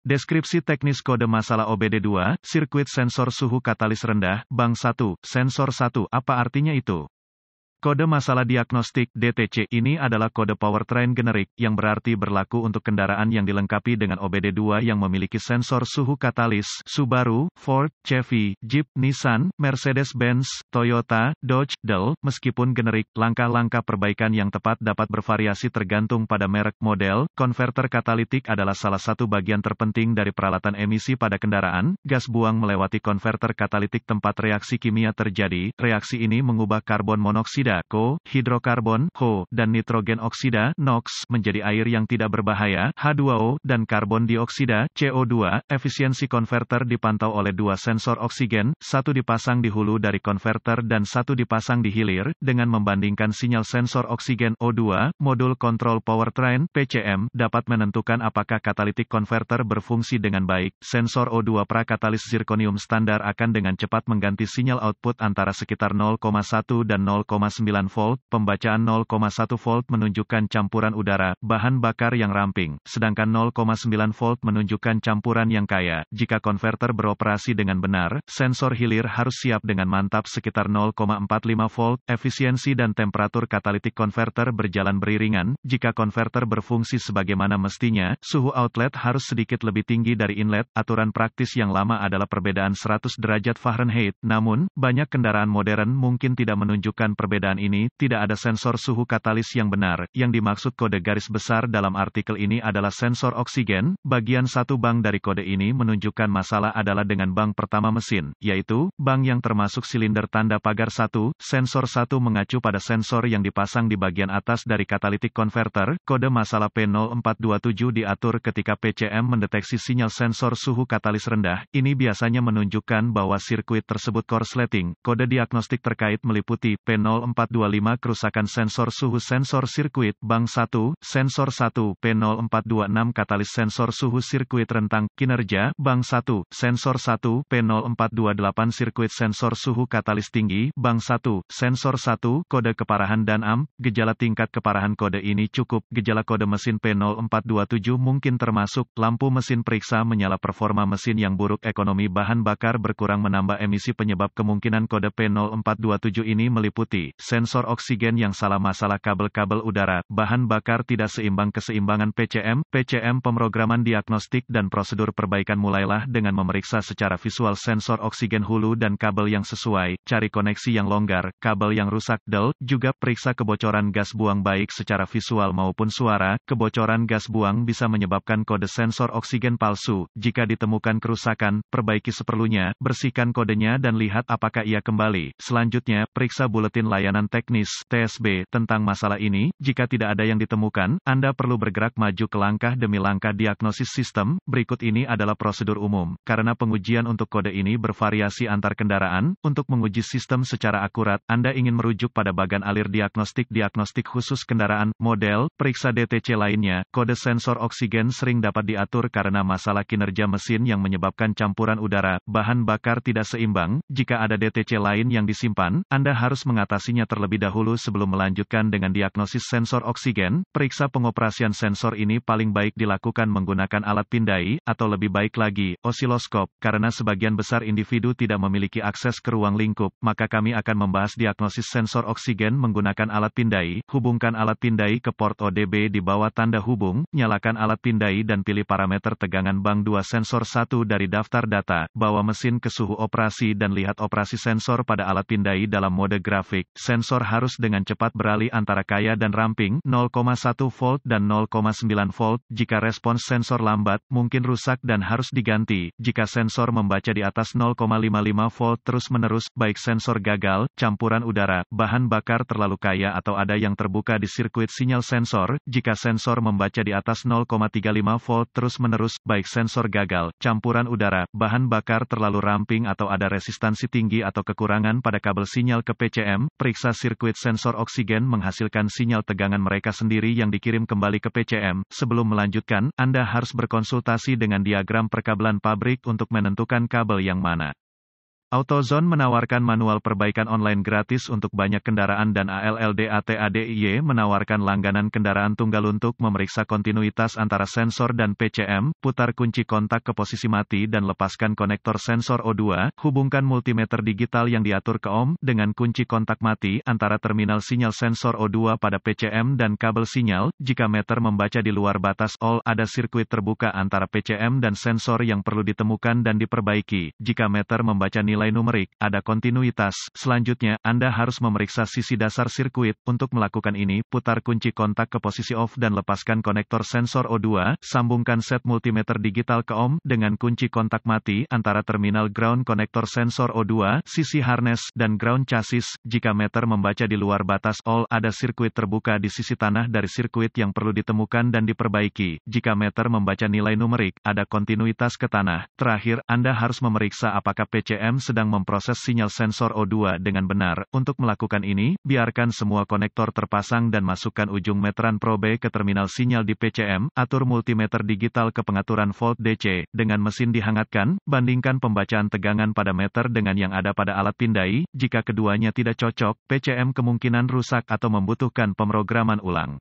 Deskripsi teknis kode masalah OBD2, sirkuit sensor suhu katalis rendah, bank 1, sensor 1, apa artinya itu? Kode masalah diagnostik (DTC) ini adalah kode powertrain generik, yang berarti berlaku untuk kendaraan yang dilengkapi dengan OBD2 yang memiliki sensor suhu katalis. Subaru, Ford, Chevy, Jeep, Nissan, Mercedes-Benz, Toyota, Dodge, Dell. Meskipun generik, langkah-langkah perbaikan yang tepat dapat bervariasi tergantung pada merek model. Konverter katalitik adalah salah satu bagian terpenting dari peralatan emisi pada kendaraan. Gas buang melewati konverter katalitik tempat reaksi kimia terjadi. Reaksi ini mengubah karbon monoksida (CO), hidrokarbon (HO), dan nitrogen oksida (NOx) menjadi air yang tidak berbahaya (H2O) dan karbon dioksida (CO2). Efisiensi konverter dipantau oleh dua sensor oksigen, satu dipasang di hulu dari konverter dan satu dipasang di hilir. Dengan membandingkan sinyal sensor oksigen O2, modul kontrol powertrain (PCM) dapat menentukan apakah katalitik konverter berfungsi dengan baik. Sensor O2 prakatalis zirconium standar akan dengan cepat mengganti sinyal output antara sekitar 0,1 dan 0,9 volt. Pembacaan 0,1 volt menunjukkan campuran udara, bahan bakar yang ramping, sedangkan 0,9 volt menunjukkan campuran yang kaya. Jika konverter beroperasi dengan benar, sensor hilir harus siap dengan mantap sekitar 0,45 volt. Efisiensi dan temperatur katalitik konverter berjalan beriringan. Jika konverter berfungsi sebagaimana mestinya, suhu outlet harus sedikit lebih tinggi dari inlet. Aturan praktis yang lama adalah perbedaan 100 derajat Fahrenheit. Namun, banyak kendaraan modern mungkin tidak menunjukkan perbedaan ini. Tidak ada sensor suhu katalis yang benar. Yang dimaksud kode garis besar dalam artikel ini adalah sensor oksigen. Bagian satu bank dari kode ini menunjukkan masalah adalah dengan bank pertama mesin, yaitu bank yang termasuk silinder tanda pagar 1. Sensor 1 mengacu pada sensor yang dipasang di bagian atas dari katalitik konverter. Kode masalah P0427 diatur ketika PCM mendeteksi sinyal sensor suhu katalis rendah. Ini biasanya menunjukkan bahwa sirkuit tersebut korsleting. Kode diagnostik terkait meliputi P0425 kerusakan sensor suhu sensor sirkuit bank 1, sensor 1, P0426 katalis sensor suhu sirkuit rentang kinerja bank 1, sensor 1, P0428 sirkuit sensor suhu katalis tinggi bank 1, sensor 1, kode keparahan dan amp. Gejala tingkat keparahan kode ini cukup. Gejala kode mesin P0427 mungkin termasuk lampu mesin periksa menyala, performa mesin yang buruk, ekonomi bahan bakar berkurang menambah emisi. Penyebab kemungkinan kode P0427 ini meliputi sensor oksigen yang salah, masalah kabel-kabel udara, bahan bakar tidak seimbang, keseimbangan PCM pemrograman diagnostik dan prosedur perbaikan. Mulailah dengan memeriksa secara visual sensor oksigen hulu dan kabel yang sesuai, cari koneksi yang longgar, kabel yang rusak. Juga periksa kebocoran gas buang baik secara visual maupun suara. Kebocoran gas buang bisa menyebabkan kode sensor oksigen palsu. Jika ditemukan kerusakan, perbaiki seperlunya, bersihkan kodenya dan lihat apakah ia kembali. Selanjutnya, periksa buletin layanan teknis (TSB) tentang masalah ini. Jika tidak ada yang ditemukan, Anda perlu bergerak maju ke langkah demi langkah diagnosis sistem. Berikut ini adalah prosedur umum. Karena pengujian untuk kode ini bervariasi antar kendaraan, untuk menguji sistem secara akurat, Anda ingin merujuk pada bagan alir diagnostik khusus kendaraan, model. Periksa DTC lainnya. Kode sensor oksigen sering dapat diatur karena masalah kinerja mesin yang menyebabkan campuran udara, bahan bakar tidak seimbang. Jika ada DTC lain yang disimpan, Anda harus mengatasinya terlebih dahulu sebelum melanjutkan dengan diagnosis sensor oksigen. Periksa pengoperasian sensor ini paling baik dilakukan menggunakan alat pindai, atau lebih baik lagi, osiloskop. Karena sebagian besar individu tidak memiliki akses ke ruang lingkup, maka kami akan membahas diagnosis sensor oksigen menggunakan alat pindai. Hubungkan alat pindai ke port ODB di bawah tanda hubung. Nyalakan alat pindai dan pilih parameter tegangan bank 2 sensor 1 dari daftar data. Bawa mesin ke suhu operasi dan lihat operasi sensor pada alat pindai dalam mode grafik. Sensor harus dengan cepat beralih antara kaya dan ramping, 0,1 volt dan 0,9 volt. Jika respons sensor lambat, mungkin rusak dan harus diganti. Jika sensor membaca di atas 0,55 volt terus-menerus, baik sensor gagal, campuran udara, bahan bakar terlalu kaya atau ada yang terbuka di sirkuit sinyal sensor. Jika sensor membaca di atas 0,35 volt terus-menerus, baik sensor gagal, campuran udara, bahan bakar terlalu ramping atau ada resistansi tinggi atau kekurangan pada kabel sinyal ke PCM. Periksa sirkuit sensor oksigen menghasilkan sinyal tegangan mereka sendiri yang dikirim kembali ke PCM. Sebelum melanjutkan, Anda harus berkonsultasi dengan diagram perkabelan pabrik untuk menentukan kabel yang mana AutoZone menawarkan manual perbaikan online gratis untuk banyak kendaraan dan ALLDATADIY menawarkan langganan kendaraan tunggal untuk memeriksa kontinuitas antara sensor dan PCM, putar kunci kontak ke posisi mati dan lepaskan konektor sensor O2, hubungkan multimeter digital yang diatur ke ohm dengan kunci kontak mati antara terminal sinyal sensor O2 pada PCM dan kabel sinyal, jika meter membaca di luar batas all, ada sirkuit terbuka antara PCM dan sensor yang perlu ditemukan dan diperbaiki, jika meter membaca nilai numerik, ada kontinuitas. Selanjutnya, Anda harus memeriksa sisi dasar sirkuit. Untuk melakukan ini, putar kunci kontak ke posisi off dan lepaskan konektor sensor O2, sambungkan set multimeter digital ke ohm dengan kunci kontak mati antara terminal ground konektor sensor O2, sisi harness, dan ground chassis. Jika meter membaca di luar batas all, ada sirkuit terbuka di sisi tanah dari sirkuit yang perlu ditemukan dan diperbaiki. Jika meter membaca nilai numerik, ada kontinuitas ke tanah. Terakhir, Anda harus memeriksa apakah PCM sedang memproses sinyal sensor O2 dengan benar. Untuk melakukan ini, biarkan semua konektor terpasang dan masukkan ujung meteran probe ke terminal sinyal di PCM, atur multimeter digital ke pengaturan volt DC. Dengan mesin dihangatkan, bandingkan pembacaan tegangan pada meter dengan yang ada pada alat pindai. Jika keduanya tidak cocok, PCM kemungkinan rusak atau membutuhkan pemrograman ulang.